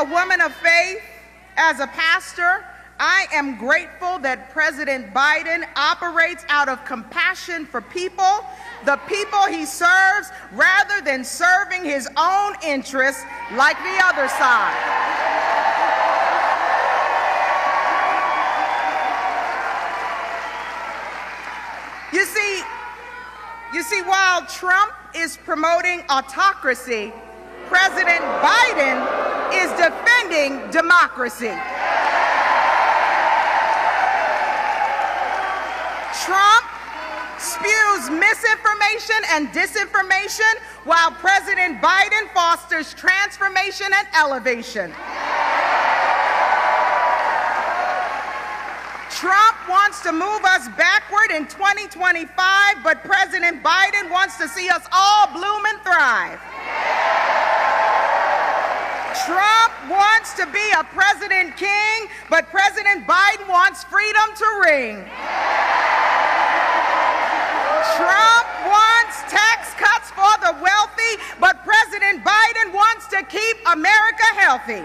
a woman of faith, as a pastor, I am grateful that President Biden operates out of compassion for people, the people he serves, rather than serving his own interests like the other side. You see, while Trump is promoting autocracy, President Biden is defending democracy. Trump spews misinformation and disinformation, while President Biden fosters transformation and elevation. Trump wants to move us backward in 2025, but President Biden wants to see us all bloom and thrive. Trump wants to be a president king, but President Biden wants freedom to ring. Trump wants tax cuts for the wealthy, but President Biden wants to keep America healthy.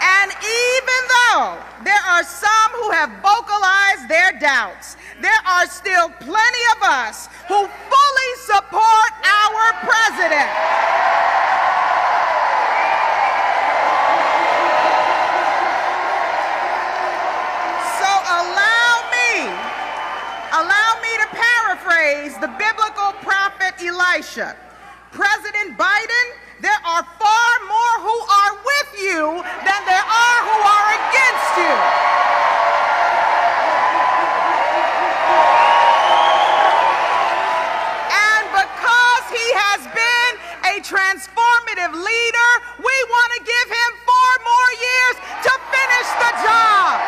And even though there are some who have vocalized their doubts, there are still plenty of us who fully support our president. So allow me to paraphrase the biblical prophet Elisha. President Biden, there are far more who are with you than there are who are against you. And because he has been a transformative leader, we want to give him 4 more years to finish the job.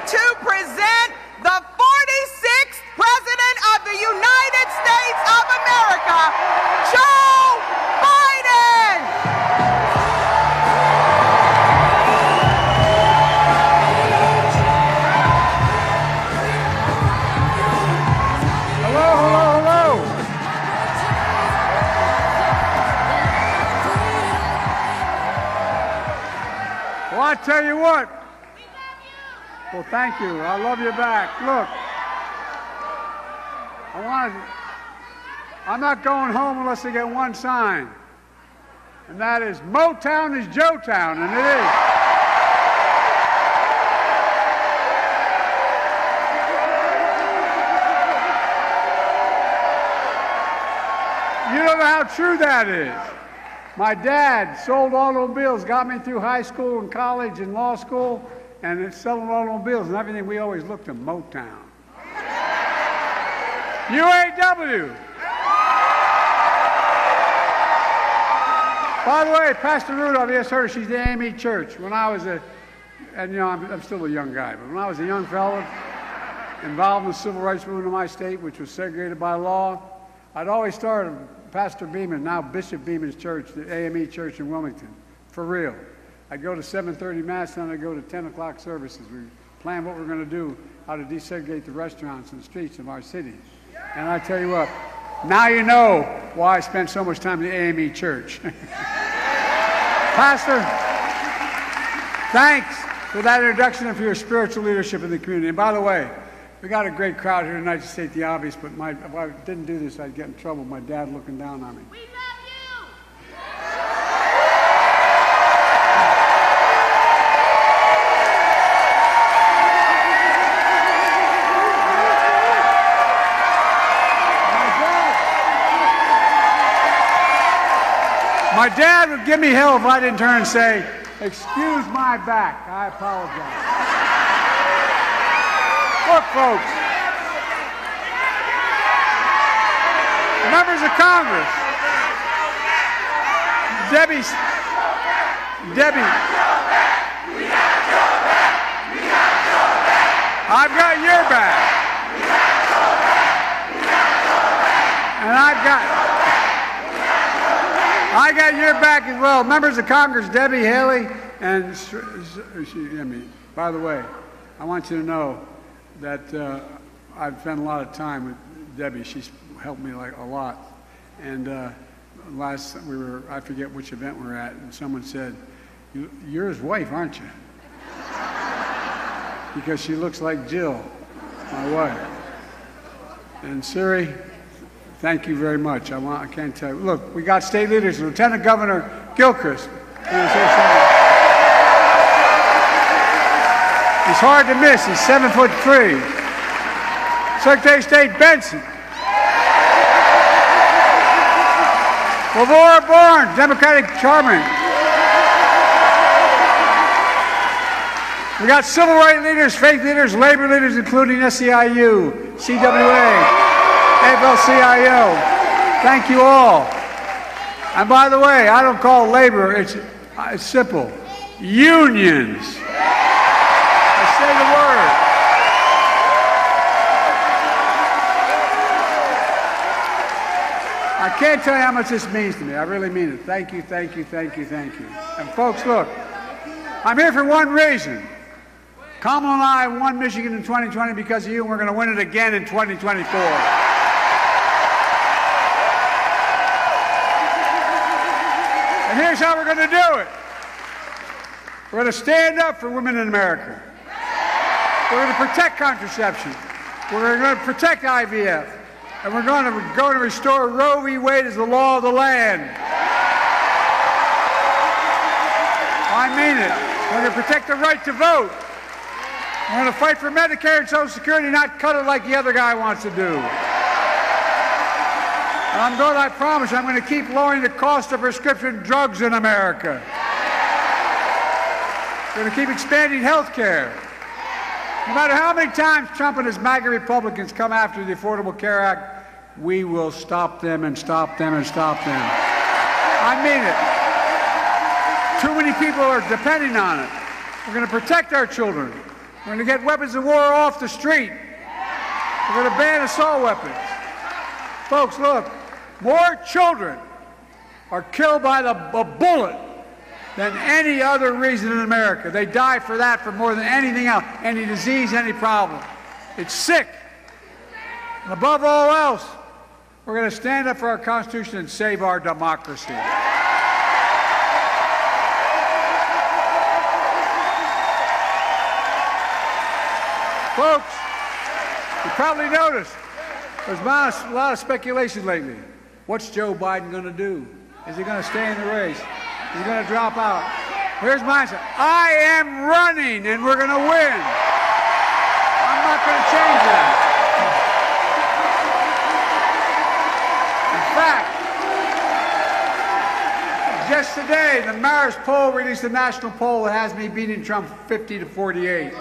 To present the 46th President of the United States of America, Joe Biden. Hello, hello, hello. Well, I tell you what. Well, thank you. I love you back. Look, I'm not going home unless I get one sign, and that is Motown is Joetown, and it is. You don't know how true that is. My dad sold automobiles, got me through high school and college and law school. And it's selling automobiles and everything. We always looked at Motown. UAW. By the way, Pastor Rudolph, you just heard she's the AME Church. When I was and you know, I'm still a young guy, but when I was a young fellow involved in the civil rights movement of my state, which was segregated by law, I'd always start at Pastor Beeman, now Bishop Beeman's church, the AME Church in Wilmington, for real. I'd go to 7:30 Mass, and I'd go to 10 o'clock services. We planned what we're going to do, how to desegregate the restaurants and the streets of our city. And I tell you what, now you know why I spent so much time in the AME Church. Pastor, thanks for that introduction and for your spiritual leadership in the community. And by the way, we got a great crowd here tonight to state the obvious, but if I didn't do this, I'd get in trouble with my dad looking down on me. We love you! My dad would give me hell if I didn't turn and say, "Excuse my back, I apologize." Look, folks, members of Congress, Debbie, I've got your back, and I've got I got your back as well. Members of Congress, Debbie, Haley, and by the way, I want you to know that I've spent a lot of time with Debbie. She's helped me like a lot. And last I forget which event we're at, and someone said, "You're his wife, aren't you?" Because she looks like Jill, my wife. And Siri, thank you very much. I can't tell you. Look, we got state leaders. Lieutenant Governor Gilchrist. He's hard to miss. He's 7'3". Secretary of State Benson. Lavora Bourne, Democratic chairman. We got civil rights leaders, faith leaders, labor leaders, including SEIU, CWA, AFL-CIO. Thank you all. And by the way, I don't call it labor, it's simple. Unions. I say the word. I can't tell you how much this means to me. I really mean it. Thank you, thank you, thank you, thank you. And folks, look, I'm here for one reason. Kamala and I won Michigan in 2020 because of you, and we're going to win it again in 2024. And here's how we're going to do it. We're going to stand up for women in America. We're going to protect contraception. We're going to protect IVF. And we're going to restore Roe v. Wade as the law of the land. I mean it. We're going to protect the right to vote. We're going to fight for Medicare and Social Security, not cut it like the other guy wants to do. And I promise I'm going to keep lowering the cost of prescription drugs in America. We're going to keep expanding health care. No matter how many times Trump and his MAGA Republicans come after the Affordable Care Act, we will stop them and stop them and stop them. I mean it. Too many people are depending on it. We're going to protect our children. We're going to get weapons of war off the street. We're going to ban assault weapons. Folks, look, more children are killed by a bullet than any other reason in America. They die for that for more than anything else, any disease, any problem. It's sick. And above all else, we're going to stand up for our Constitution and save our democracy. Folks, you probably noticed there's been a lot of speculation lately. What's Joe Biden going to do? Is he going to stay in the race? Is he going to drop out? Here's my answer. I am running, and we're going to win. I'm not going to change that. In fact, just today, the Marist poll released a national poll that has me beating Trump 50-48.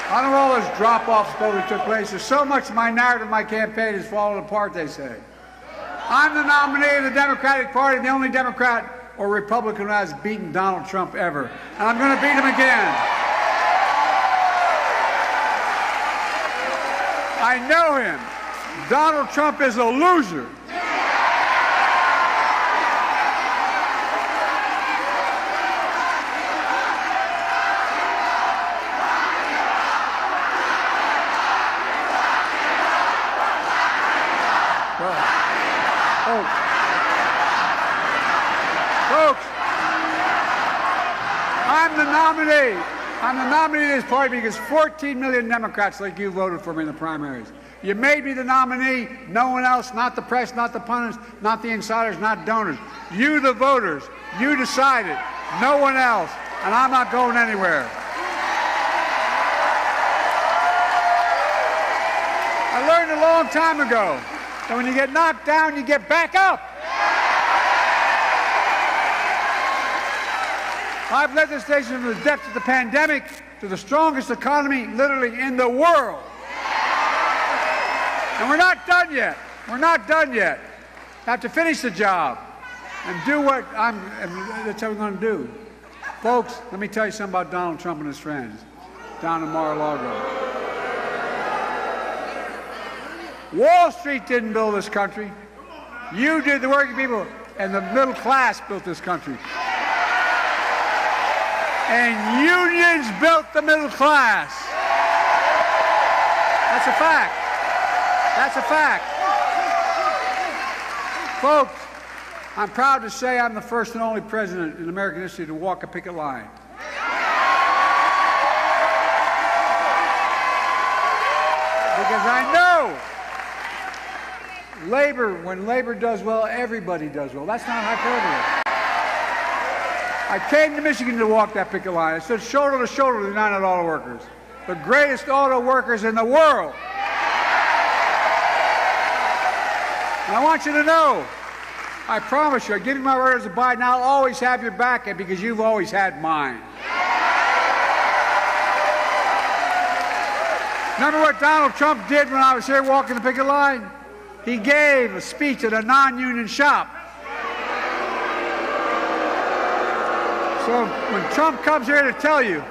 I don't know all those drop-offs that took place. There's so much of my narrative, my campaign has fallen apart, they say. I'm the nominee of the Democratic Party, the only Democrat or Republican who has beaten Donald Trump ever. And I'm going to beat him again. I know him. Donald Trump is a loser. Folks, I'm the nominee. I'm the nominee of this party because 14 million Democrats like you voted for me in the primaries. You made me the nominee, no one else, not the press, not the pundits, not the insiders, not donors. You, the voters, you decided, no one else, and I'm not going anywhere. I learned a long time ago that when you get knocked down, you get back up. I've led this nation from the depths of the pandemic to the strongest economy literally in the world. And we're not done yet. We're not done yet. I have to finish the job and do what that's what we're going to do. Folks, let me tell you something about Donald Trump and his friends down in Mar-a-Lago. Wall Street didn't build this country. You did, the working people, and the middle class built this country. And unions built the middle class. That's a fact. That's a fact. Folks, I'm proud to say I'm the first and only president in American history to walk a picket line. Because I know when labor does well, everybody does well. That's not hyperbole. I came to Michigan to walk that picket line. I stood shoulder to shoulder with the United Auto Workers, the greatest auto workers in the world. And I want you to know, I promise you, I give you my word as a Biden, I'll always have your back because you've always had mine. Remember what Donald Trump did when I was here walking the picket line? He gave a speech at a non-union shop. So when Trump comes here to tell you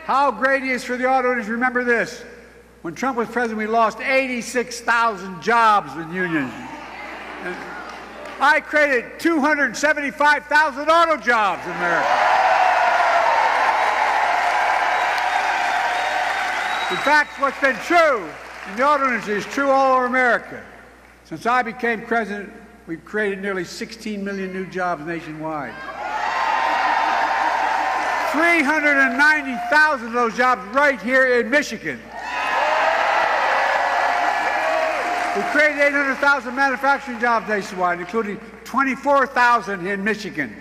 how great he is for the auto industry, remember this. When Trump was president, we lost 86,000 jobs with unions. And I created 275,000 auto jobs in America. In fact, what's been true in the auto industry is true all over America. Since I became president, we've created nearly 16 million new jobs nationwide. 390,000 of those jobs right here in Michigan. We created 800,000 manufacturing jobs nationwide, including 24,000 in Michigan.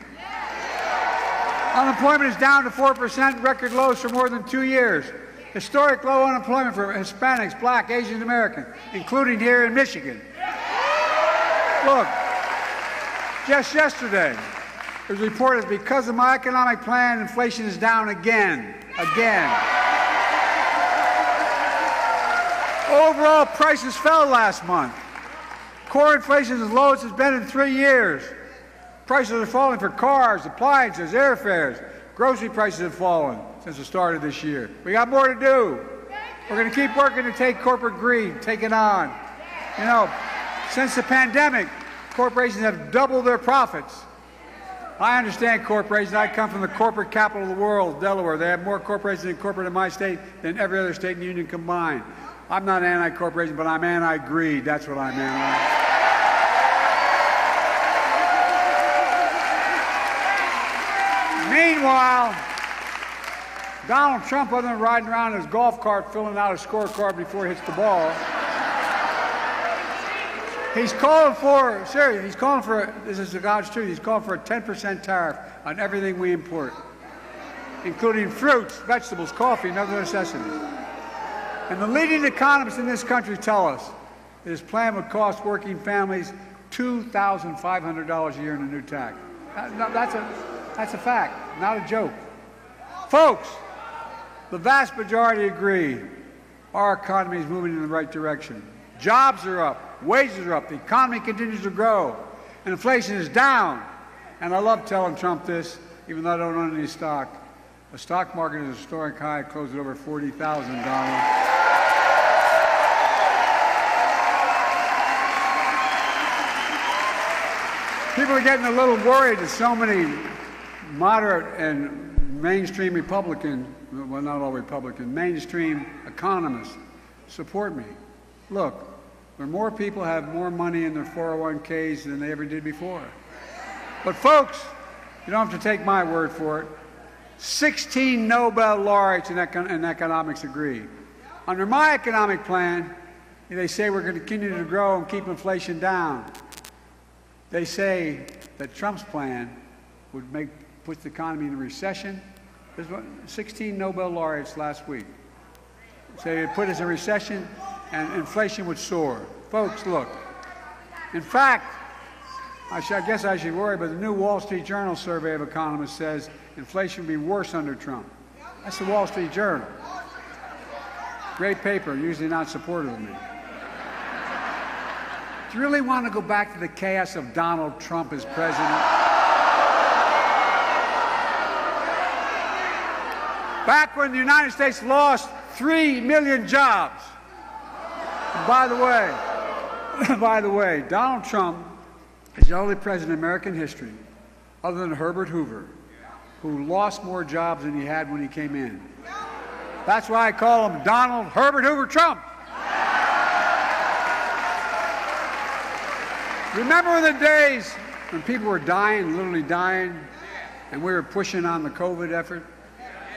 Unemployment is down to 4%, record lows for more than 2 years. Historic low unemployment for Hispanics, Black, Asian Americans, including here in Michigan. Look, just yesterday, it was reported that because of my economic plan, inflation is down again. Overall prices fell last month. Core inflation is as low as it's been in 3 years. Prices are falling for cars, appliances, airfares. Grocery prices have fallen since the start of this year. We got more to do. We're going to keep working to take corporate greed, take it on. You know, since the pandemic, corporations have doubled their profits. I understand corporations. I come from the corporate capital of the world, Delaware. They have more corporations incorporated in my state than every other state in the union combined. I'm not anti-corporation, but I'm anti-greed. That's what I'm anti. Meanwhile, Donald Trump, other than riding around in his golf cart filling out a scorecard before he hits the ball, he's calling for, seriously, he's calling for, this is the God's truth, he's calling for a 10% tariff on everything we import, including fruits, vegetables, coffee, and other necessities. And the leading economists in this country tell us that his plan would cost working families $2,500 a year in a new tax. That's a fact, not a joke. Folks, the vast majority agree our economy is moving in the right direction. Jobs are up, wages are up, the economy continues to grow, and inflation is down. And I love telling Trump this, even though I don't own any stock. The stock market is a historic high, closed at over $40,000. People are getting a little worried that so many moderate and mainstream Republican, well, not all Republican, mainstream economists support me. Look, where more people have more money in their 401ks than they ever did before. But folks, you don't have to take my word for it. 16 Nobel laureates in economics agree. Under my economic plan, they say we're going to continue to grow and keep inflation down. They say that Trump's plan would put the economy in a recession. There's 16 Nobel laureates last week. Say it put us in a recession and inflation would soar. Folks, look. In fact, I guess I should worry, but the new Wall Street Journal survey of economists says inflation will be worse under Trump. That's the Wall Street Journal. Great paper, usually not supportive of me. Do you really want to go back to the chaos of Donald Trump as president? Back when the United States lost 3 million jobs. And by the way, By the way, Donald Trump is the only president in American history, other than Herbert Hoover, who lost more jobs than he had when he came in. That's why I call him Donald Herbert Hoover Trump. Remember the days when people were dying, literally dying, and we were pushing on the COVID effort?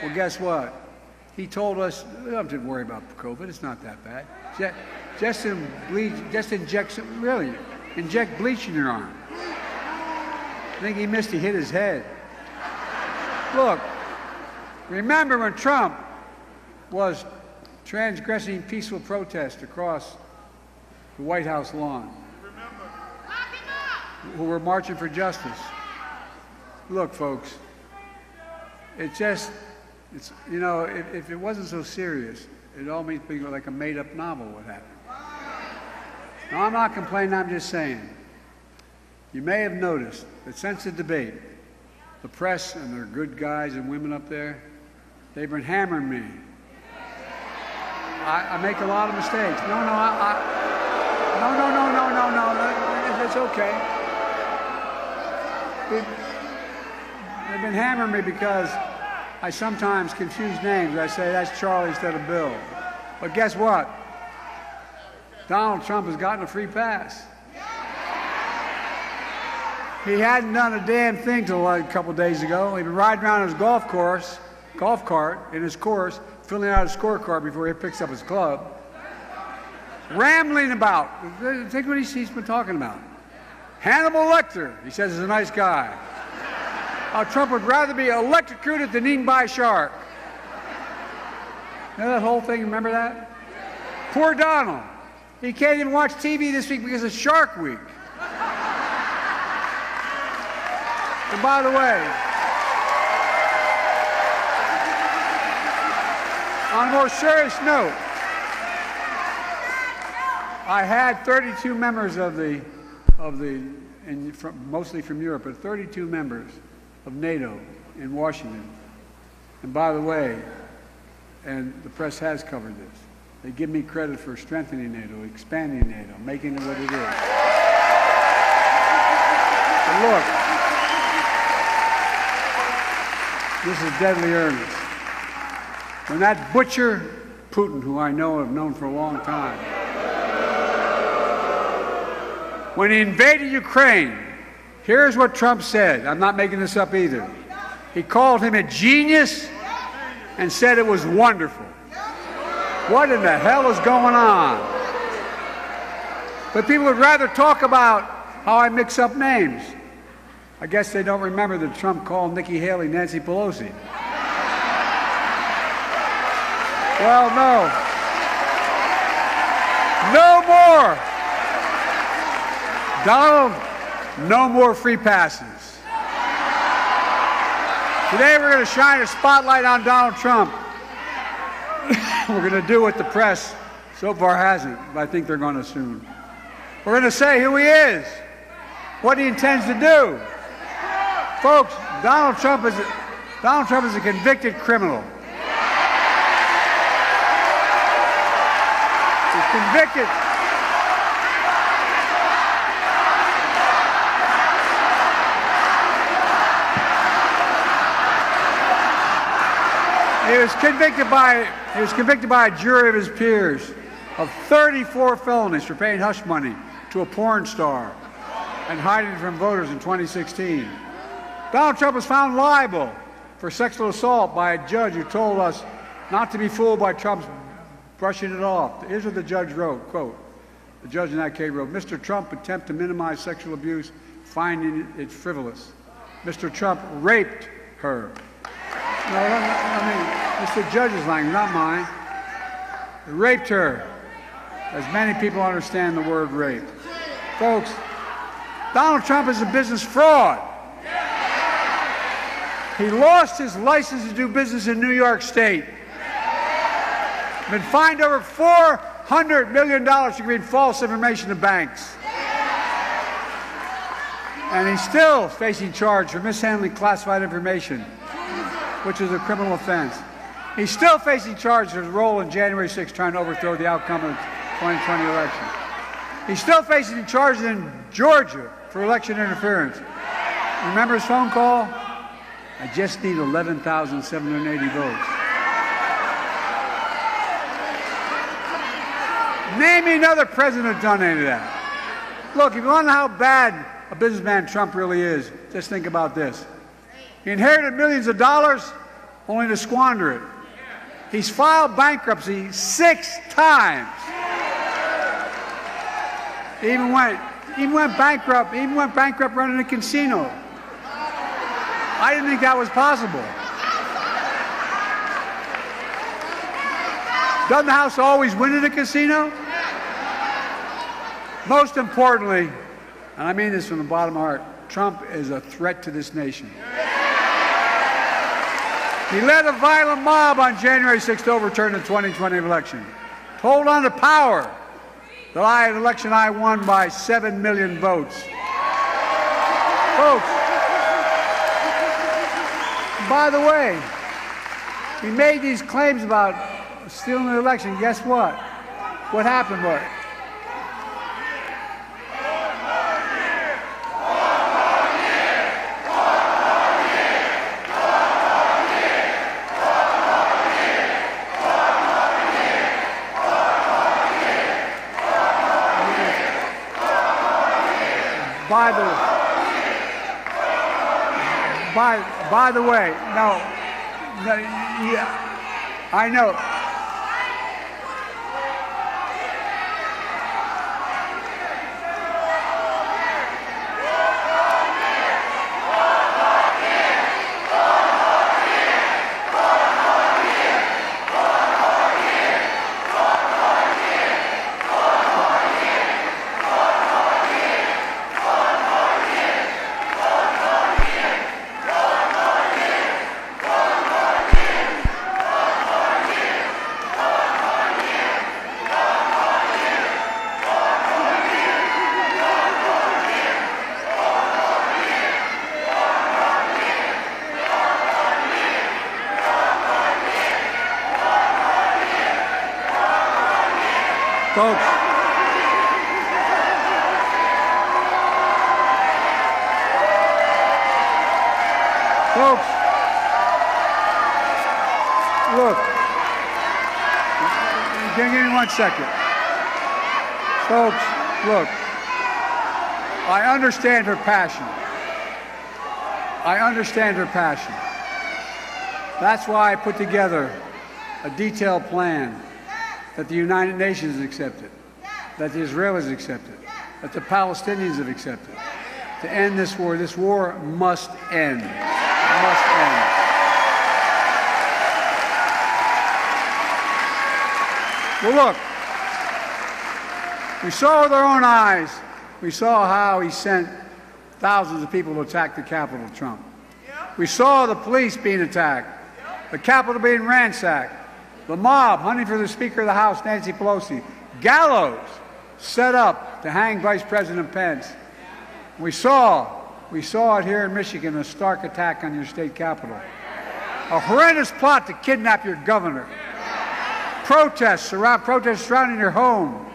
Well, guess what? He told us, don't worry about COVID, it's not that bad. Just inject bleach in your arm. I think he missed, he hit his head. Look, remember when Trump was transgressing peaceful protest across the White House lawn, who were marching for justice? Look, folks, if it wasn't so serious, it all means being like a made-up novel would happen. Now, I'm not complaining, I'm just saying. You may have noticed that since the debate, the press and their good guys and women up there, they've been hammering me. I make a lot of mistakes. No, it's okay. They've been hammering me because I sometimes confuse names. I say that's Charlie instead of Bill. But guess what? Donald Trump has gotten a free pass. He hadn't done a damn thing till a couple days ago. He'd been riding around his golf cart in his course, filling out his scorecard before he picks up his club, rambling about. Think what he's been talking about. Hannibal Lecter, he says, is a nice guy. Trump would rather be electrocuted than eaten by a shark. You know that whole thing? Remember that? Poor Donald. He can't even watch TV this week because it's Shark Week. And by the way, on a more serious note, I had 32 members mostly from Europe, but 32 members of NATO in Washington. And by the way, and the press has covered this, they give me credit for strengthening NATO, expanding NATO, making it what it is. But look, this is deadly earnest. When that butcher, Putin, who I know have known for a long time, when he invaded Ukraine, here's what Trump said. I'm not making this up either. He called him a genius and said it was wonderful. What in the hell is going on? But people would rather talk about how I mix up names. I guess they don't remember that Trump called Nikki Haley Nancy Pelosi. Well, no. No more. Donald, no more free passes. Today we're going to shine a spotlight on Donald Trump. We're going to do what the press so far hasn't, but I think they're going to soon. We're going to say who he is, what he intends to do. Folks, Donald Trump is a convicted criminal. He's convicted. He was convicted by a jury of his peers of 34 felonies for paying hush money to a porn star and hiding from voters in 2016. Donald Trump was found liable for sexual assault by a judge who told us not to be fooled by Trump's brushing it off. Here's what the judge wrote, quote, the judge in that case wrote, Mr. Trump attempt to minimize sexual abuse, finding it frivolous. Mr. Trump raped her. No, it's the judge's language, not mine. He raped her, as many people understand the word rape. Folks, Donald Trump is a business fraud. He lost his license to do business in New York State. Been fined over $400 million for giving false information to banks. And he's still facing charge for mishandling classified information, which is a criminal offense. He's still facing charge for his role in January 6th trying to overthrow the outcome of the 2020 election. He's still facing charges in Georgia for election interference. Remember his phone call? I just need 11,780 votes. Name me another president who's done any of that. Look, if you want to know how bad a businessman Trump really is, just think about this. He inherited millions of dollars only to squander it. He's filed bankruptcy 6 times. He even went bankrupt running a casino. I didn't think that was possible. Doesn't the House always win at a casino? Most importantly, and I mean this from the bottom of my heart, Trump is a threat to this nation. He led a violent mob on January 6th to overturn the 2020 election. To hold on to power, the election I won by 7 million votes. Folks, by the way, he made these claims about stealing the election. Guess what? What happened was, by the way, no, yeah, I know. Folks, look, give me 1 second. Folks, look, I understand her passion. I understand her passion. That's why I put together a detailed plan that the United Nations has accepted, that the Israelis accepted, that the Palestinians have accepted, to end this war. This war must end. It must end. Well, look, we saw with our own eyes, we saw how he sent thousands of people to attack the Capitol, Trump. We saw the police being attacked, the Capitol being ransacked, the mob hunting for the Speaker of the House, Nancy Pelosi, gallows set up to hang Vice President Pence. We saw it here in Michigan, a stark attack on your state capitol. A horrendous plot to kidnap your governor. Protests surrounding your home,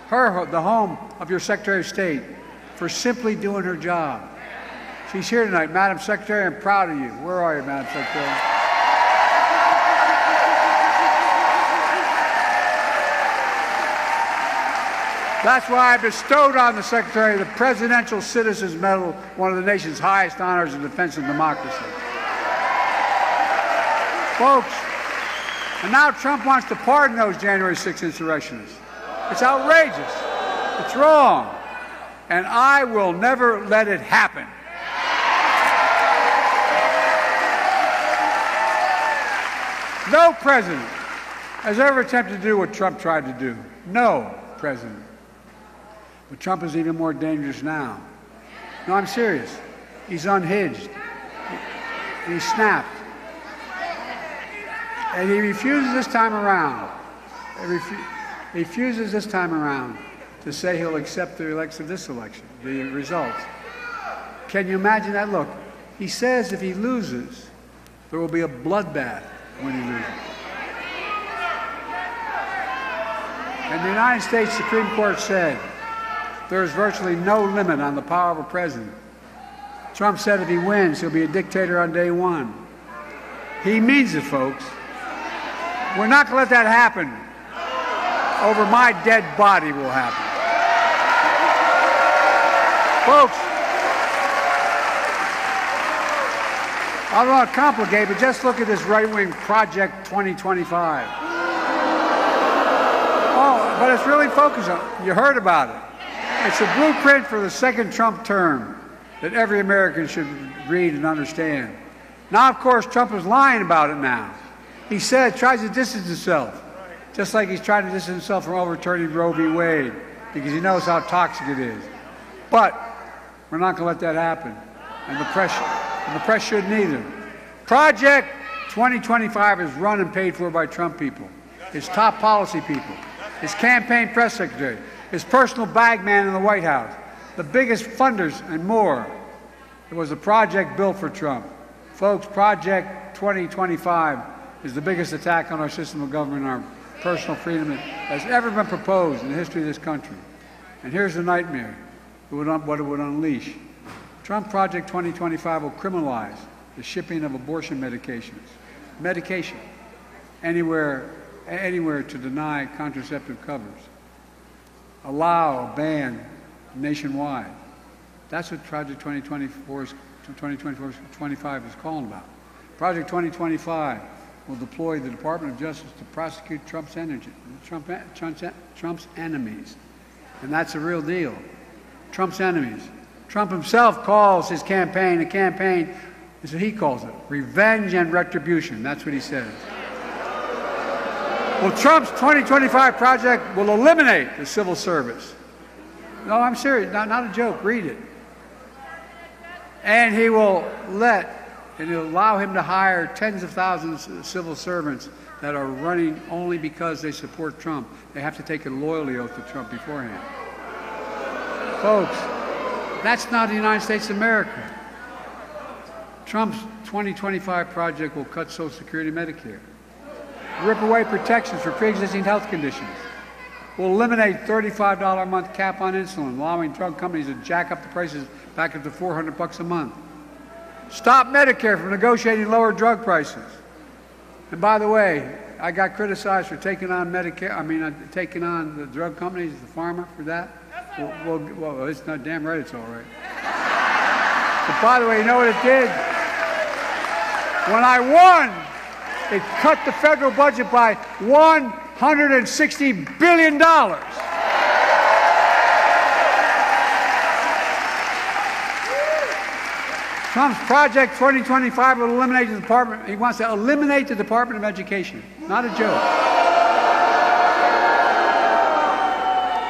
the home of your Secretary of State, for simply doing her job. She's here tonight. Madam Secretary, I'm proud of you. Where are you, Madam Secretary? That's why I bestowed on the Secretary the Presidential Citizens Medal, one of the nation's highest honors in defense of democracy. Folks, and now Trump wants to pardon those January 6th insurrectionists. It's outrageous. It's wrong. And I will never let it happen. No president has ever attempted to do what Trump tried to do. No president. But Trump is even more dangerous now. No, I'm serious. He's unhinged. He snapped. And he refuses this time around. Refuses this time around to say he'll accept the results. Can you imagine that? Look, he says if he loses, there will be a bloodbath when he loses. And the United States Supreme Court said there is virtually no limit on the power of a president. Trump said if he wins, he'll be a dictator on day one. He means it, folks. We're not going to let that happen. Over my dead body will happen. Folks, I don't want to complicate, but just look at this right-wing Project 2025. Oh, but it's really focused on, you heard about it. It's a blueprint for the second Trump term that every American should read and understand. Now, of course, Trump is lying about it now. He tries to distance himself, just like he's trying to distance himself from overturning Roe v. Wade, because he knows how toxic it is. But we're not going to let that happen, and the press shouldn't either. Project 2025 is run and paid for by Trump people, his top policy people, his campaign press secretary, his personal bag man in the White House, the biggest funders, and more. It was a project built for Trump. Folks, Project 2025 is the biggest attack on our system of government and our personal freedom that has ever been proposed in the history of this country. And here's the nightmare, what it would unleash. Trump Project 2025 will criminalize the shipping of abortion medication, anywhere to deny contraceptive covers, allow a ban nationwide. That's what Project 2025 is calling about. Project 2025 will deploy the Department of Justice to prosecute Trump's enemies. And that's a real deal. Trump's enemies. Trump himself calls his campaign a campaign, that's what he calls it, revenge and retribution. That's what he says. Well, Trump's 2025 project will eliminate the civil service. No, I'm serious, not a joke, read it. And he'll allow him to hire tens of thousands of civil servants that are running only because they support Trump. They have to take a loyalty oath to Trump beforehand. Folks, that's not the United States of America. Trump's 2025 project will cut Social Security and Medicare, rip away protections for pre-existing health conditions, will eliminate $35 a month cap on insulin, allowing drug companies to jack up the prices back up to $400 a month. Stop Medicare from negotiating lower drug prices. And by the way, I got criticized for taking on taking on the drug companies, the pharma, for that. Well, it's not damn right, it's all right. But by the way, you know what it did? When I won, it cut the federal budget by $160 billion. Trump's Project 2025 will eliminate the department. He wants to eliminate the Department of Education. Not a joke.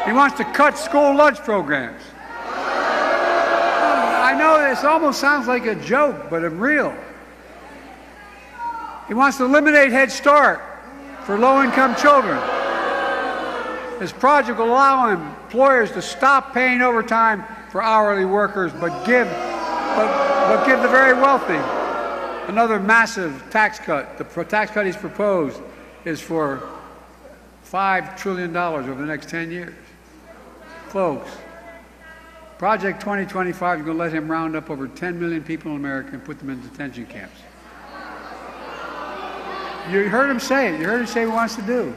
He wants to cut school lunch programs. I know this almost sounds like a joke, but it's real. He wants to eliminate Head Start for low-income children. His project will allow employers to stop paying overtime for hourly workers, but give the very wealthy another massive tax cut. The tax cut he's proposed is for $5 trillion over the next 10 years. Folks, Project 2025 is going to let him round up over 10 million people in America and put them in detention camps. You heard him say it. You heard him say what he wants to do.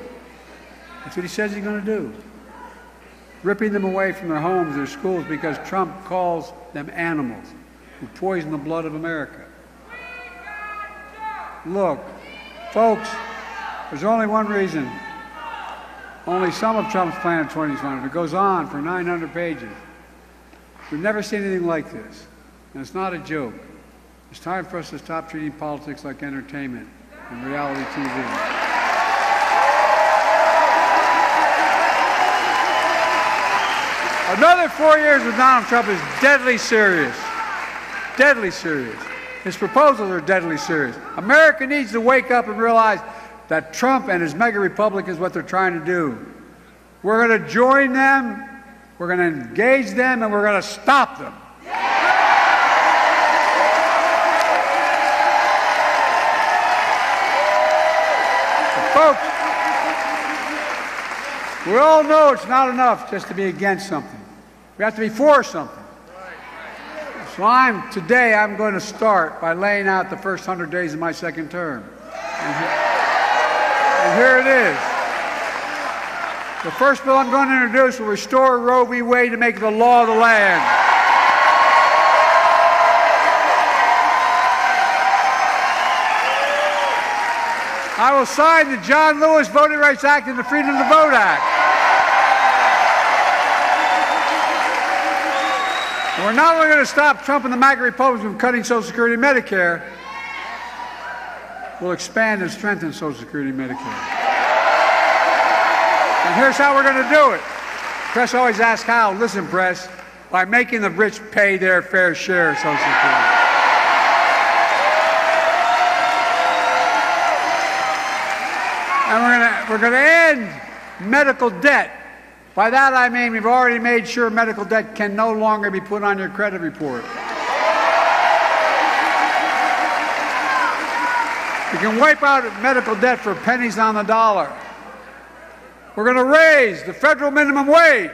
That's what he says he's going to do. Ripping them away from their homes, their schools, because Trump calls them animals who poison the blood of America. Look, folks, there's only one reason. Only some of Trump's plan in 2020. It goes on for 900 pages. We've never seen anything like this. And it's not a joke. It's time for us to stop treating politics like entertainment and reality TV. Another 4 years with Donald Trump is deadly serious. Deadly serious. His proposals are deadly serious. America needs to wake up and realize that Trump and his mega republic is what they're trying to do. We're going to join them, we're going to engage them, and we're going to stop them. Folks, we all know it's not enough just to be against something. We have to be for something. So today I'm going to start by laying out the first 100 days of my second term. And here it is. The first bill I'm going to introduce will restore Roe v. Wade to make it the law of the land. I will sign the John Lewis Voting Rights Act and the Freedom to Vote Act. We're not only going to stop Trump and the MAGA Republicans from cutting Social Security and Medicare, we'll expand and strengthen Social Security and Medicare. And here's how we're going to do it. Press always asks how. Listen, press, by making the rich pay their fair share of Social Security. And we're going to end medical debt. By that I mean we've already made sure medical debt can no longer be put on your credit report. You can wipe out medical debt for pennies on the dollar. We're going to raise the federal minimum wage.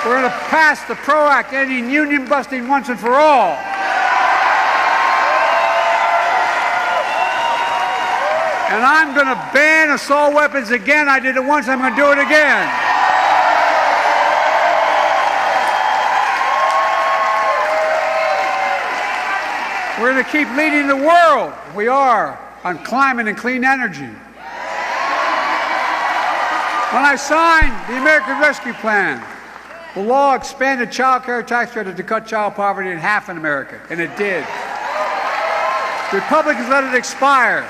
We're going to pass the PRO Act, ending union busting once and for all. And I'm going to ban assault weapons again. I did it once, I'm going to do it again. We're going to keep leading the world. We are on climate and clean energy. When I signed the American Rescue Plan, the law expanded child care tax credit to cut child poverty in half in America, and it did. Republicans let it expire.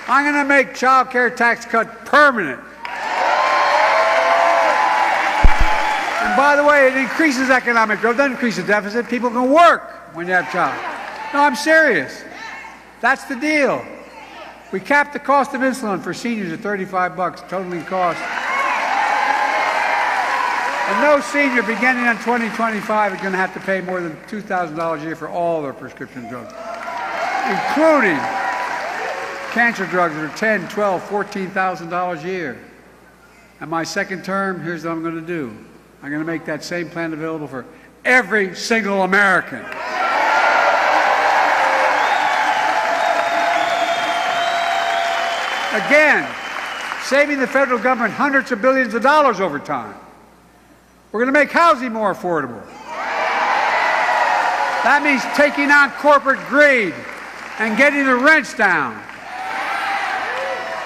I'm going to make child care tax cut permanent. And by the way, it increases economic growth, doesn't increase the deficit. People can work when you have child. No, I'm serious. That's the deal. We capped the cost of insulin for seniors at $35, totaling cost. And no senior beginning on 2025 is going to have to pay more than $2,000 a year for all their prescription drugs, including cancer drugs that are $10,000, $12,000, $14,000 a year. And my second term, here's what I'm going to do. I'm going to make that same plan available for every single American. Again, saving the federal government hundreds of billions of dollars over time. We're going to make housing more affordable. That means taking on corporate greed and getting the rents down.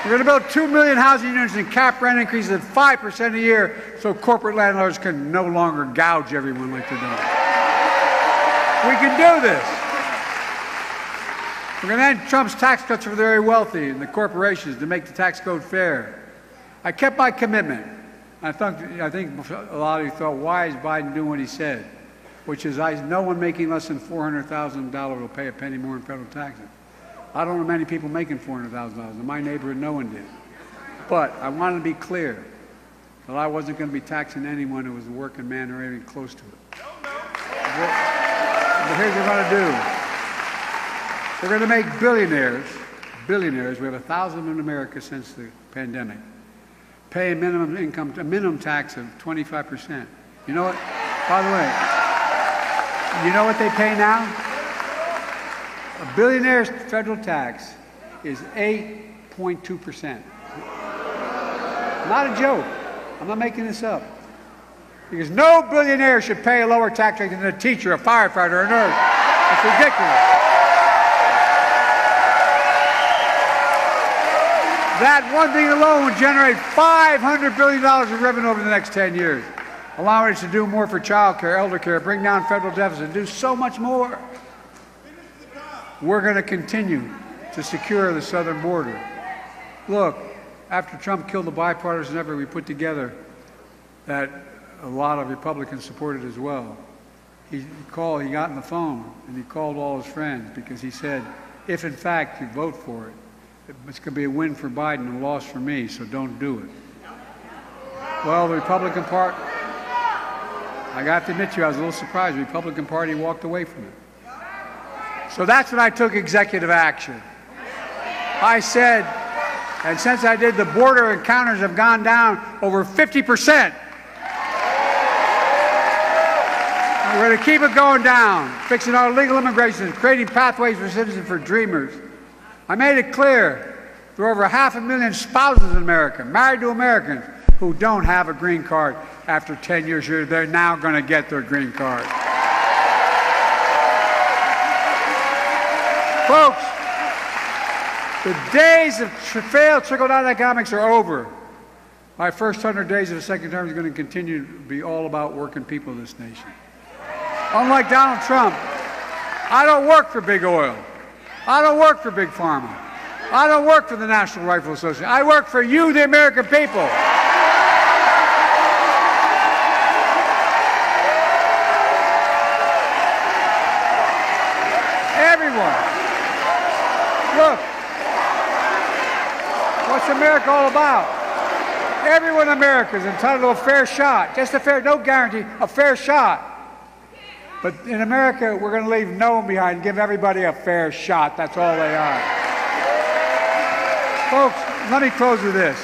We're going to build 2 million housing units and cap rent increases at 5% a year so corporate landlords can no longer gouge everyone like they're doing. We can do this. We're going to end Trump's tax cuts for the very wealthy and the corporations to make the tax code fair. I kept my commitment. I think a lot of you thought, why is Biden doing what he said? Which is, no one making less than $400,000 will pay a penny more in federal taxes. I don't know many people making $400,000. In my neighborhood, no one did. But I wanted to be clear that I wasn't going to be taxing anyone who was a working man or anything close to it. But here's what we're going to do. We're going to make billionaires, we have 1,000 in America since the pandemic, pay a minimum tax of 25%. You know what? By the way, you know what they pay now? A billionaire's federal tax is 8.2%. Not a joke. I'm not making this up. Because no billionaire should pay a lower tax rate than a teacher, a firefighter, a nurse. It's ridiculous. That one thing alone would generate $500 billion in revenue over the next 10 years, allowing us to do more for child care, elder care, bring down federal deficit, do so much more. We're going to continue to secure the southern border. Look, after Trump killed the bipartisan effort we put together that a lot of Republicans supported as well, he got on the phone and he called all his friends because he said, if in fact you vote for it, it's going to be a win for Biden and a loss for me, so don't do it. Well, the Republican Party, I got to admit to you, I was a little surprised. The Republican Party walked away from it. So that's when I took executive action. I said, And since I did, the border encounters have gone down over 50%. We're going to keep it going down, fixing our legal immigration, creating pathways for citizens for dreamers. I made it clear there are over 500,000 spouses in America, married to Americans, who don't have a green card after 10 years here. They're now going to get their green card. Folks, the days of failed trickle-down economics are over. My first 100 days of the second term is going to continue to be all about working people in this nation. Unlike Donald Trump, I don't work for big oil. I don't work for big pharma. I don't work for the National Rifle Association. I work for you, the American people. Everyone. Look. What's America all about? Everyone in America is entitled to a fair shot. Just a fair, no guarantee, a fair shot. But in America, we're going to leave no one behind and give everybody a fair shot. That's all they are. Folks, let me close with this.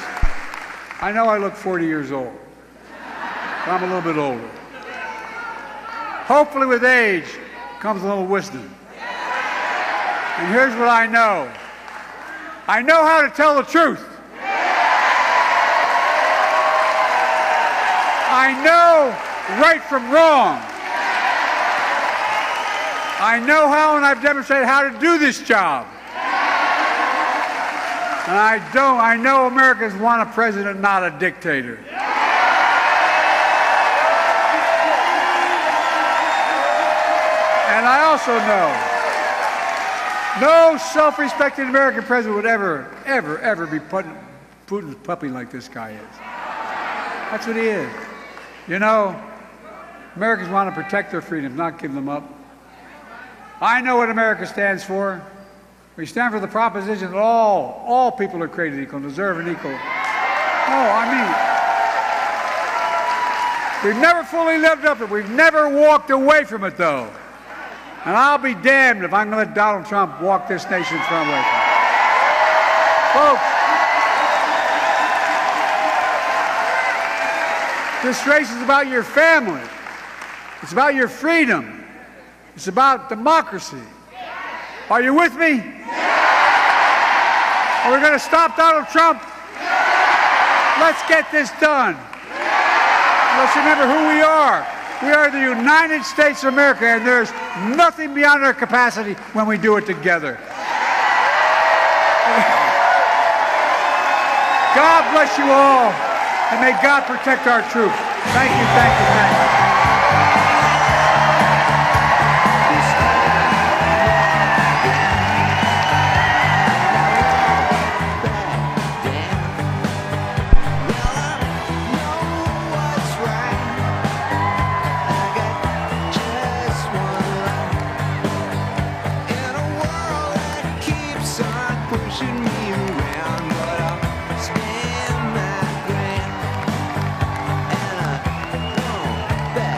I know I look 40 years old, but I'm a little bit older. Hopefully with age comes a little wisdom. And here's what I know. I know how to tell the truth. I know right from wrong. I know how, and I've demonstrated how to do this job. And I know Americans want a president, not a dictator. And I also know no self-respecting American president would ever be Putin's puppy like this guy is. That's what he is. You know, Americans want to protect their freedoms, not give them up. I know what America stands for. We stand for the proposition that all people are created equal and deserve an equal. No, I mean, we've never fully lived up to it. We've never walked away from it, though. And I'll be damned if I'm going to let Donald Trump walk this nation from away from it. Folks, this race is about your family. It's about your freedom. It's about democracy. Are you with me? Are we going to stop Donald Trump? Let's get this done. Let's remember who we are. We are the United States of America, and there's nothing beyond our capacity when we do it together. God bless you all, and may God protect our troops. Thank you, thank you, thank you. Back.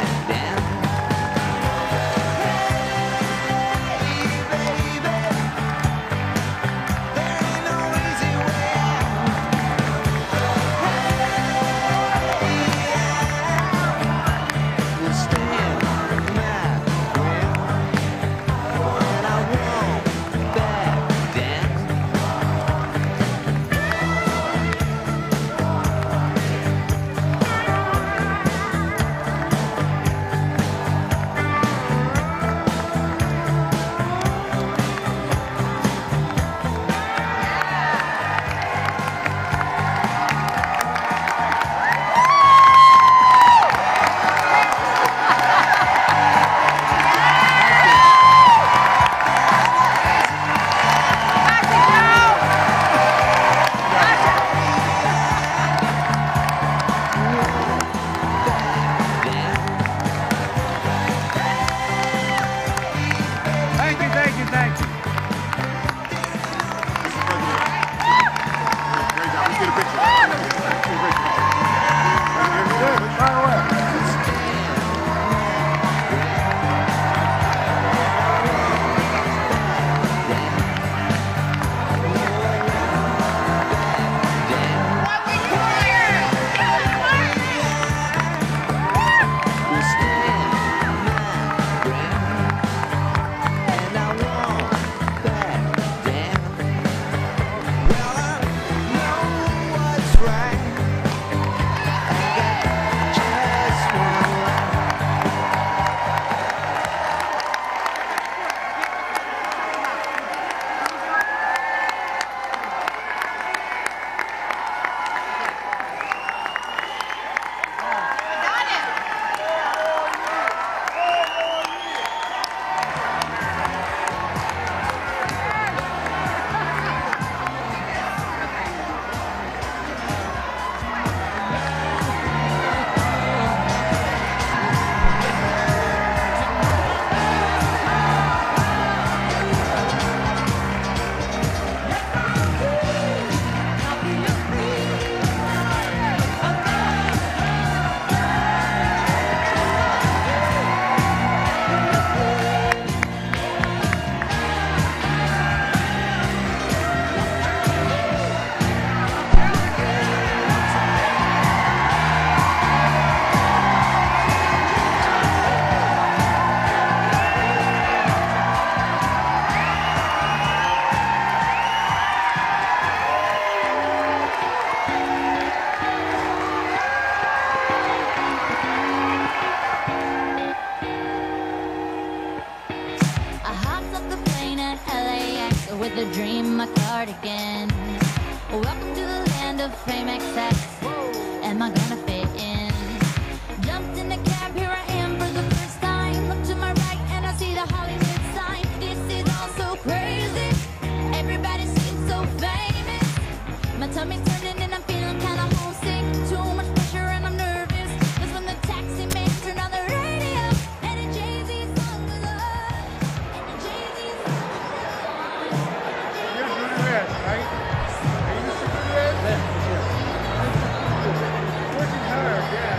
the dream, my cardigan. Welcome to the land of fame excess. Am I gonna fit in? Jumped in the cab, here I am for the first time. Look to my right and I see the Hollywood sign. This is all so crazy. Everybody seems so famous. My tummy's turning and I'm feeling kinda homesick. Too much pressure and I'm nervous. That's when the taxi man turned on the radio. And a Jay-Z song was on. And a Jay-Z song was on. You're doing this, right? Are you used to do this? Working hard, yeah.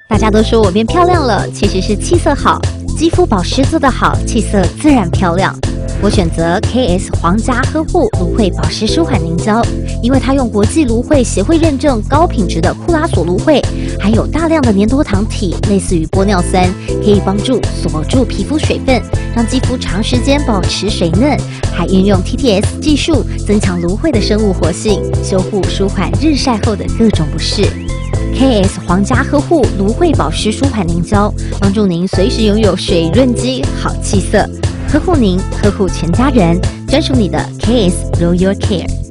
大家都说我变漂亮了，其实是气色好，肌肤保湿做得好，气色自然漂亮。我选择 KS 皇家呵护芦荟保湿舒缓凝胶，因为它用国际芦荟协会认证高品质的库拉索芦荟，含有大量的粘多糖体，类似于玻尿酸，可以帮助锁住皮肤水分，让肌肤长时间保持水嫩，还运用 TTS 技术增强芦荟的生物活性，修护舒缓日晒后的各种不适。KS 皇家呵护芦荟保湿舒缓凝胶，帮助您随时拥有水润肌、好气色，呵护您，呵护全家人，专属你的 KS Royal Care。